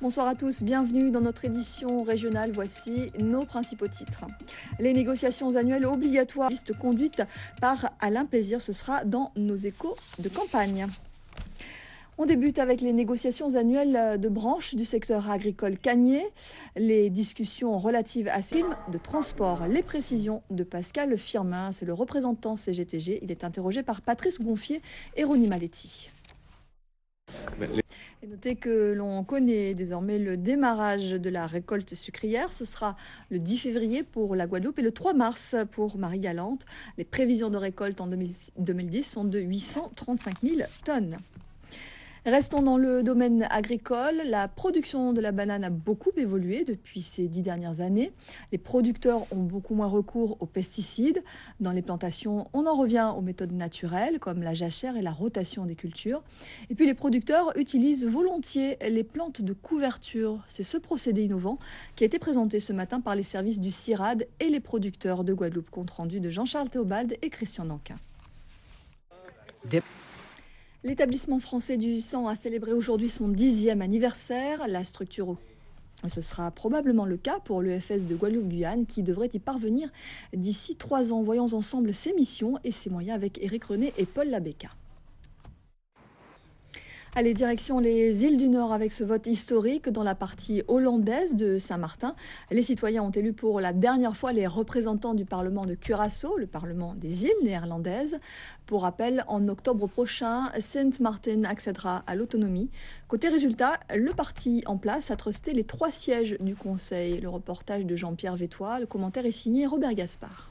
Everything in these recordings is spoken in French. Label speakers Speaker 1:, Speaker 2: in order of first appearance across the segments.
Speaker 1: Bonsoir à tous, bienvenue dans notre édition régionale. Voici nos principaux titres. Les négociations annuelles obligatoires, liste conduite par Alain Plaisir, ce sera dans nos échos de campagne. On débute avec les négociations annuelles de branche du secteur agricole cagné. Les discussions relatives à ces primes de transport. Les précisions de Pascal Firmin, c'est le représentant CGTG. Il est interrogé par Patrice Gonfier et Ronnie Maletti. Et notez que l'on connaît désormais le démarrage de la récolte sucrière. Ce sera le 10 février pour la Guadeloupe et le 3 mars pour Marie-Galante. Les prévisions de récolte en 2010 sont de 835 000 tonnes. Restons dans le domaine agricole. La production de la banane a beaucoup évolué depuis ces 10 dernières années. Les producteurs ont beaucoup moins recours aux pesticides. Dans les plantations, on en revient aux méthodes naturelles comme la jachère et la rotation des cultures. Et puis les producteurs utilisent volontiers les plantes de couverture. C'est ce procédé innovant qui a été présenté ce matin par les services du CIRAD et les producteurs de Guadeloupe. Compte rendu de Jean-Charles Théobald et Christian Nanquin. L'établissement français du sang a célébré aujourd'hui son 10e anniversaire. La structure, ce sera probablement le cas pour l'EFS de Guadeloupe-Guyane qui devrait y parvenir d'ici 3 ans. Voyons ensemble ses missions et ses moyens avec Éric René et Paul Labéca. Allez, direction les îles du Nord avec ce vote historique dans la partie hollandaise de Saint-Martin. Les citoyens ont élu pour la dernière fois les représentants du Parlement de Curaçao, le Parlement des îles néerlandaises. Pour rappel, en octobre prochain, Saint-Martin accédera à l'autonomie. Côté résultat, le parti en place a trusté les 3 sièges du Conseil. Le reportage de Jean-Pierre Vétois, le commentaire est signé Robert Gaspard.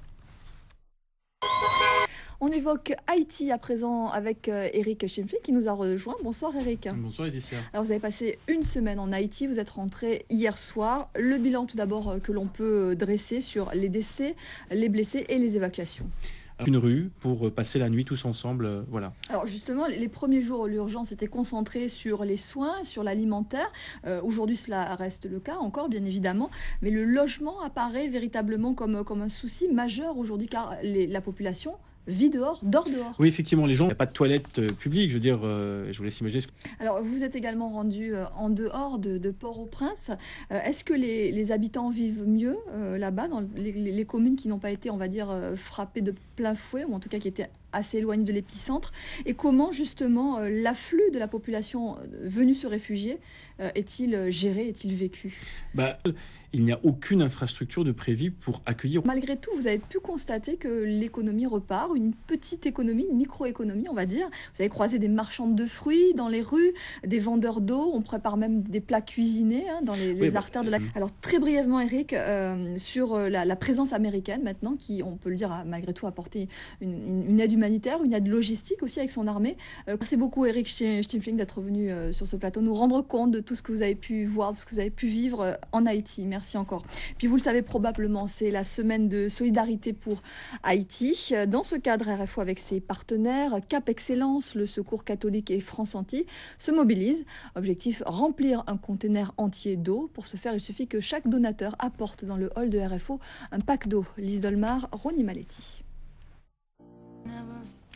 Speaker 1: On évoque Haïti à présent avec Éric Chimfi qui nous a rejoint. Bonsoir Éric.
Speaker 2: Bonsoir Laetitia.
Speaker 1: Alors vous avez passé une semaine en Haïti, vous êtes rentré hier soir. Le bilan tout d'abord que l'on peut dresser sur les décès, les blessés et les évacuations.
Speaker 2: Une rue pour passer la nuit tous ensemble, voilà.
Speaker 1: Alors justement, les premiers jours, l'urgence était concentrée sur les soins, sur l'alimentaire. Aujourd'hui, cela reste le cas encore, bien évidemment. Mais le logement apparaît véritablement comme un souci majeur aujourd'hui car la population vit dehors, dort dehors.
Speaker 2: Oui, effectivement, les gens, il n'y a pas de toilettes publiques, je veux dire, je vous laisse imaginer.
Speaker 1: Alors, vous êtes également rendu en dehors de Port-au-Prince. Est-ce que les habitants vivent mieux là-bas, dans les communes qui n'ont pas été, on va dire, frappées de plein fouet, ou en tout cas qui étaient assez éloignées de l'épicentre? Et comment, justement, l'afflux de la population venue se réfugier est-il géré, est-il vécu?
Speaker 2: Il n'y a aucune infrastructure de prévue pour accueillir.
Speaker 1: Malgré tout, vous avez pu constater que l'économie repart, une petite économie, une microéconomie, on va dire. Vous avez croisé des marchandes de fruits dans les rues, des vendeurs d'eau, on prépare même des plats cuisinés dans les artères de la... Alors très brièvement, Éric, sur la présence américaine maintenant, qui, on peut le dire, a malgré tout apporté une aide humanitaire, une aide logistique aussi avec son armée. Merci beaucoup Éric Stimpfling d'être venu sur ce plateau, nous rendre compte de tout ce que vous avez pu voir, de ce que vous avez pu vivre en Haïti. Merci encore. Puis vous le savez probablement, c'est la semaine de solidarité pour Haïti. Dans ce cadre, RFO avec ses partenaires, Cap Excellence, le Secours catholique et France Antilles se mobilisent. Objectif, remplir un conteneur entier d'eau. Pour ce faire, il suffit que chaque donateur apporte dans le hall de RFO un pack d'eau. Lise Dolmar, Ronnie Maletti.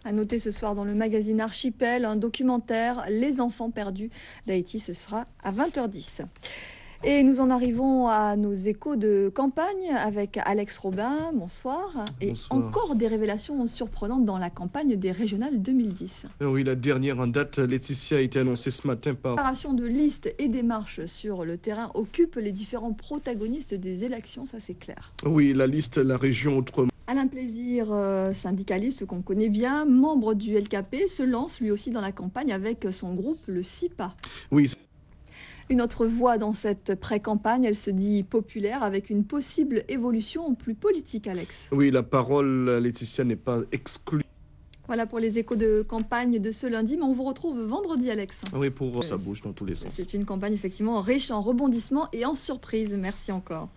Speaker 1: À noter ce soir dans le magazine Archipel, un documentaire, Les enfants perdus d'Haïti, ce sera à 20h10. Et nous en arrivons à nos échos de campagne avec Alex Robin. Bonsoir. Et encore des révélations surprenantes dans la campagne des régionales 2010.
Speaker 3: Oui, la dernière en date, Laetitia, a été annoncée ce matin par...
Speaker 1: La préparation de listes et des marches sur le terrain occupe les différents protagonistes des élections, ça c'est clair.
Speaker 3: Oui, la liste, la région Outre-mer.
Speaker 1: Alain Plaisir, syndicaliste qu'on connaît bien, membre du LKP, se lance lui aussi dans la campagne avec son groupe, le SIPA.
Speaker 3: Oui.
Speaker 1: Une autre voix dans cette pré-campagne, elle se dit populaire avec une possible évolution plus politique, Alex.
Speaker 3: Oui, la parole, Laetitia, n'est pas exclue.
Speaker 1: Voilà pour les échos de campagne de ce lundi, mais on vous retrouve vendredi, Alex.
Speaker 3: Oui, ça bouge dans tous les sens.
Speaker 1: C'est une campagne effectivement riche en rebondissements et en surprises. Merci encore.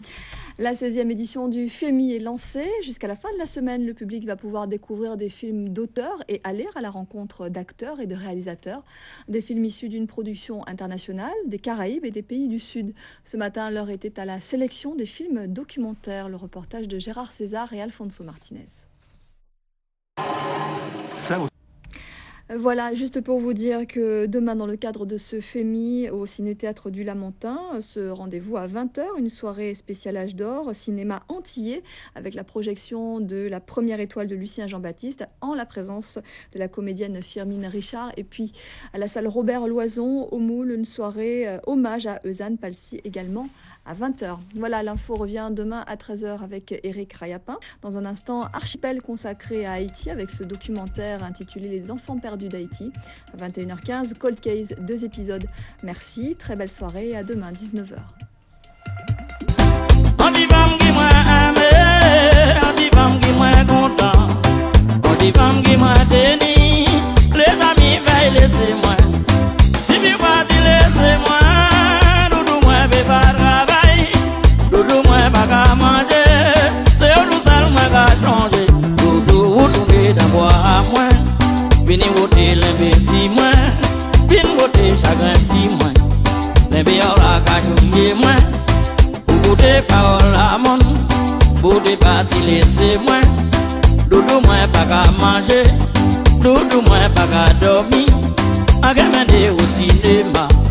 Speaker 1: La 16e édition du FEMI est lancée. Jusqu'à la fin de la semaine, le public va pouvoir découvrir des films d'auteurs et aller à la rencontre d'acteurs et de réalisateurs. Des films issus d'une production internationale, des Caraïbes et des pays du Sud. Ce matin, l'heure était à la sélection des films documentaires. Le reportage de Gérard César et Alfonso Martinez. Voilà, juste pour vous dire que demain, dans le cadre de ce FEMI au Ciné-Théâtre du Lamentin, ce rendez-vous à 20 h, une soirée spéciale Âge d'Or, cinéma antillais, avec la projection de La Première étoile de Lucien Jean-Baptiste, en la présence de la comédienne Firmine Richard. Et puis, à la salle Robert Loison, au Moule, une soirée hommage à Eusanne Palsy, également à 20 h. Voilà, l'info revient demain à 13 h avec Éric Rayapin. Dans un instant, Archipel consacré à Haïti avec ce documentaire intitulé Les enfants perdus d'Haïti. À 21h15, Cold Case, 2 épisodes. Merci, très belle soirée et à demain, 19 h.
Speaker 4: Vini wote lembe si moi, vini wote chagrin si moi. Lembe ora kachouye moi, boude parole à mon, boude parti laisser moi. Doudou moi pas qu'à manger, doudou moi pas qu'à dormir. A gamende au cinéma.